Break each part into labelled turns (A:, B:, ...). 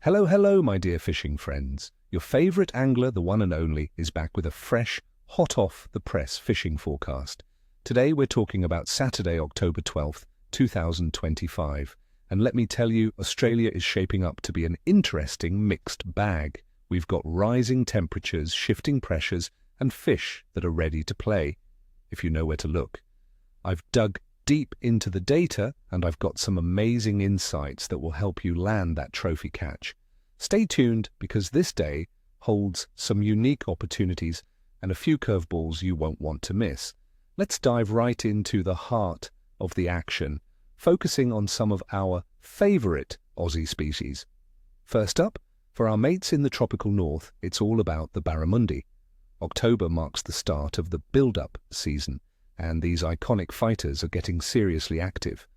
A: Hello, hello, my dear fishing friends. Your favorite angler, the one and only, is back with a fresh, hot-off-the-press fishing forecast. Today we're talking about Saturday, October 12th, 2025. And let me tell you, Australia is shaping up to be an interesting mixed bag. We've got rising temperatures, shifting pressures, and fish that are ready to play, if you know where to look. I've dug deep into the data, and I've got some amazing insights that will help you land that trophy catch. Stay tuned, because this day holds some unique opportunities and a few curveballs you won't want to miss. Let's dive right into the heart of the action, focusing on some of our favorite Aussie species. First up, for our mates in the tropical north, it's all about the Barramundi. October marks the start of the build-up season, and these iconic fighters are getting seriously active.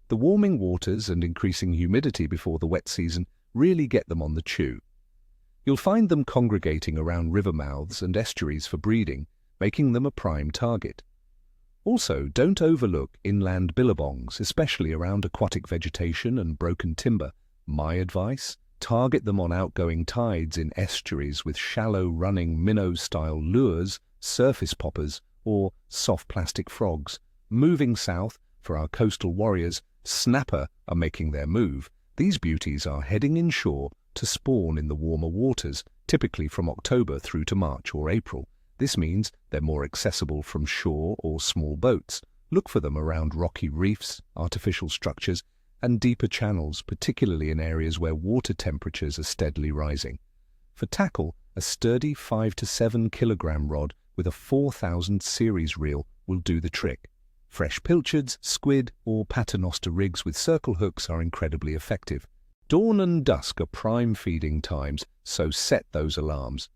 A: The warming waters and increasing humidity before the wet season really get them on the chew. You'll find them congregating around river mouths and estuaries for breeding, making them a prime target. Also, don't overlook inland billabongs, especially around aquatic vegetation and broken timber. My advice? Target them on outgoing tides in estuaries with shallow-running minnow-style lures, surface poppers, or soft plastic frogs. Moving south, for our coastal warriors, snapper are making their move. These beauties are heading inshore to spawn in the warmer waters, typically from October through to March or April. This means they're more accessible from shore or small boats. Look for them around rocky reefs, artificial structures, and deeper channels, particularly in areas where water temperatures are steadily rising. For tackle, a sturdy 5 to 7 kilogram rod with a 4000 series reel will do the trick. Fresh pilchards, squid, or paternoster rigs with circle hooks are incredibly effective. Dawn and dusk are prime feeding times, so set those alarms.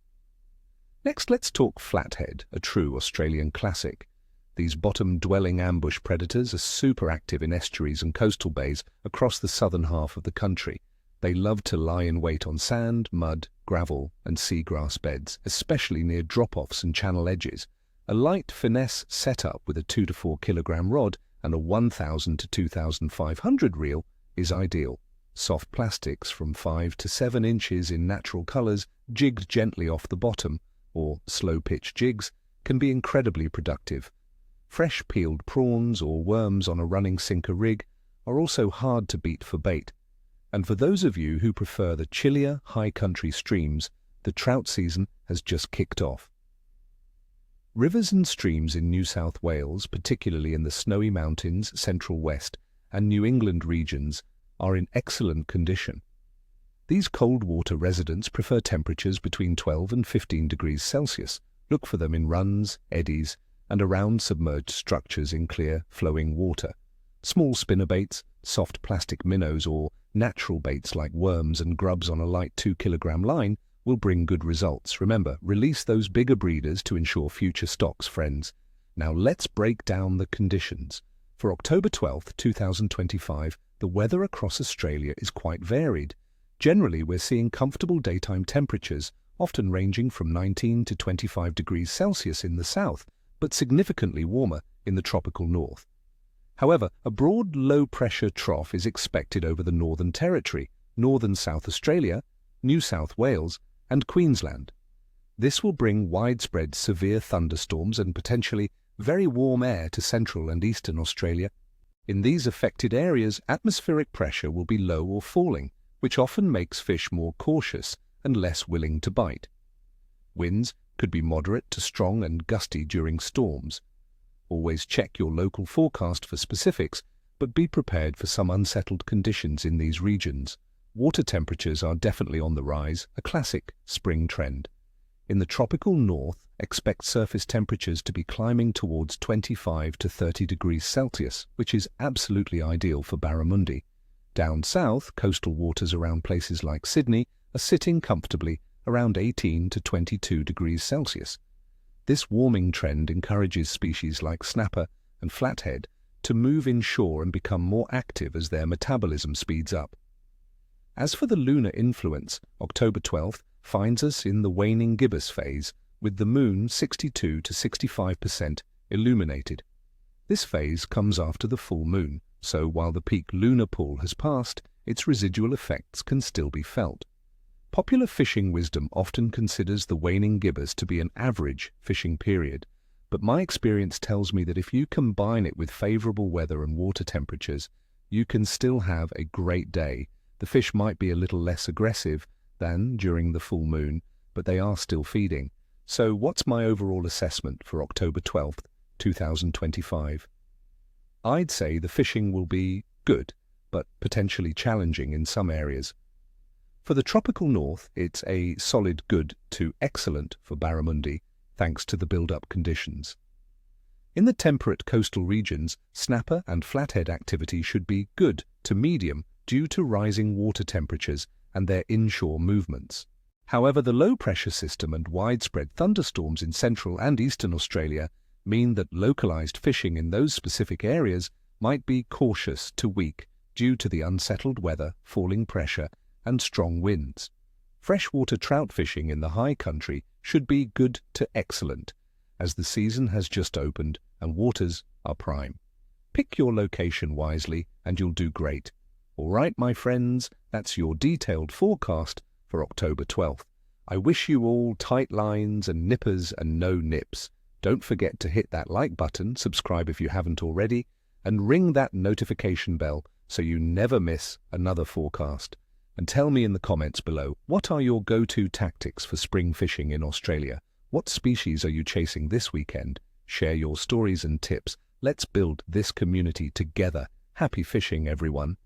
A: Next, let's talk flathead, a true Australian classic. These bottom-dwelling ambush predators are super active in estuaries and coastal bays across the southern half of the country. They love to lie in wait on sand, mud, gravel, and seagrass beds, especially near drop-offs and channel edges. A light finesse setup with a 2 to 4 kilogram rod and a 1000 to 2500 reel is ideal. Soft plastics from 5 to 7 inches in natural colors, jigged gently off the bottom, or slow-pitch jigs, can be incredibly productive. Fresh peeled prawns or worms on a running sinker rig are also hard to beat for bait. And for those of you who prefer the chillier, high-country streams, the trout season has just kicked off. Rivers and streams in New South Wales, particularly in the Snowy Mountains, Central West, and New England regions, are in excellent condition. These cold water residents prefer temperatures between 12 and 15 degrees Celsius. Look for them in runs, eddies, and around submerged structures in clear, flowing water. Small spinnerbaits, soft plastic minnows, or natural baits like worms and grubs on a light 2 kilogram line will bring good results. Remember, release those bigger breeders to ensure future stocks, friends. Now let's break down the conditions. For October 12th, 2025, the weather across Australia is quite varied. Generally, we're seeing comfortable daytime temperatures, often ranging from 19 to 25 degrees Celsius in the south, but significantly warmer in the tropical north. However, a broad low-pressure trough is expected over the Northern Territory, northern South Australia, New South Wales, and Queensland. This will bring widespread severe thunderstorms and potentially very warm air to central and eastern Australia. In these affected areas, atmospheric pressure will be low or falling, which often makes fish more cautious and less willing to bite. Winds could be moderate to strong and gusty during storms. Always check your local forecast for specifics, but be prepared for some unsettled conditions in these regions. Water temperatures are definitely on the rise, a classic spring trend. In the tropical north, expect surface temperatures to be climbing towards 25 to 30 degrees Celsius, which is absolutely ideal for barramundi. Down south, coastal waters around places like Sydney are sitting comfortably around 18 to 22 degrees Celsius. This warming trend encourages species like snapper and flathead to move inshore and become more active as their metabolism speeds up. As for the lunar influence, October 12th finds us in the waning gibbous phase, with the moon 62 to 65% illuminated. This phase comes after the full moon, so while the peak lunar pull has passed, its residual effects can still be felt. Popular fishing wisdom often considers the waning gibbous to be an average fishing period, but my experience tells me that if you combine it with favorable weather and water temperatures, you can still have a great day. The fish might be a little less aggressive than during the full moon, but they are still feeding. So what's my overall assessment for October 12th, 2025? I'd say the fishing will be good, but potentially challenging in some areas. For the tropical north, it's a solid good to excellent for Barramundi, thanks to the build-up conditions. In the temperate coastal regions, snapper and flathead activity should be good to medium due to rising water temperatures and their inshore movements. However, the low-pressure system and widespread thunderstorms in central and eastern Australia mean that localized fishing in those specific areas might be cautious to weak due to the unsettled weather, falling pressure, and strong winds. Freshwater trout fishing in the high country should be good to excellent, as the season has just opened and waters are prime. Pick your location wisely and you'll do great. All right, my friends, that's your detailed forecast for October 12th. I wish you all tight lines and nippers and no nips. Don't forget to hit that like button, subscribe if you haven't already, and ring that notification bell so you never miss another forecast. And tell me in the comments below, what are your go-to tactics for spring fishing in Australia? What species are you chasing this weekend? Share your stories and tips. Let's build this community together. Happy fishing, everyone.